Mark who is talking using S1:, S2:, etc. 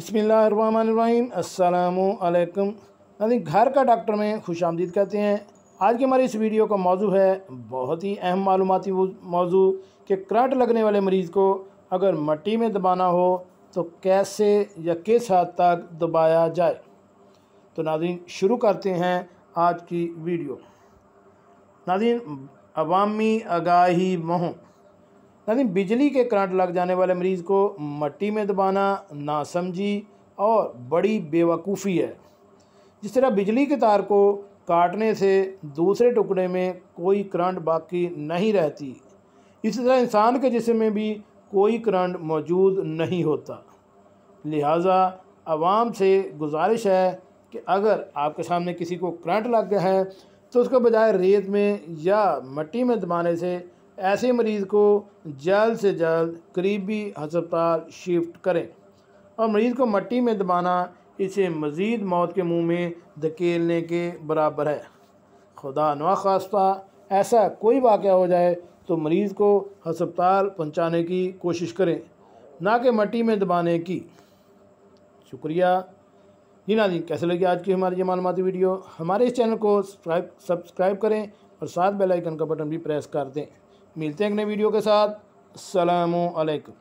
S1: बिस्मिल्लाहिर्रहमानिर्रहीम अस्सलामुअलैकुम। नाज़रीन, घर का डॉक्टर में खुशामदीद कहते हैं। आज की हमारी इस वीडियो का मौजू है बहुत ही अहम मालूमाती मौजू कि करंट लगने वाले मरीज़ को अगर मट्टी में दबाना हो तो कैसे या किस हद तक दबाया जाए। तो नाज़रीन, शुरू करते हैं आज की वीडियो। नाज़रीन, अवामी आगाही मुहिम। नाज़रीन, बिजली के करंट लग जाने वाले मरीज़ को मट्टी में दबाना नासमझी और बड़ी बेवकूफ़ी है। जिस तरह बिजली के तार को काटने से दूसरे टुकड़े में कोई करंट बाकी नहीं रहती, इसी तरह इंसान के जिस्म में भी कोई करंट मौजूद नहीं होता। लिहाजा आवाम से गुजारिश है कि अगर आपके सामने किसी को करंट लग गया है तो उसके बजाय रेत में या मट्टी में दबाने से ऐसे मरीज़ को जल्द से जल्द करीबी अस्पताल शिफ्ट करें। और मरीज़ को मट्टी में दबाना इसे मज़ीद मौत के मुंह में धकेलने के बराबर है। खुदा न खास्ता ऐसा कोई वाक़या हो जाए तो मरीज़ को अस्पताल पहुंचाने की कोशिश करें, ना कि मट्टी में दबाने की। शुक्रिया जी। नाज़रीन, कैसे लगी आज की हमारी ये मालूमाती वीडियो? हमारे इस चैनल को सब्सक्राइब करें और साथ बेल आइकन का बटन भी प्रेस कर दें। मिलते हैं एक नए वीडियो के साथ। अस्सलामु अलैकुम।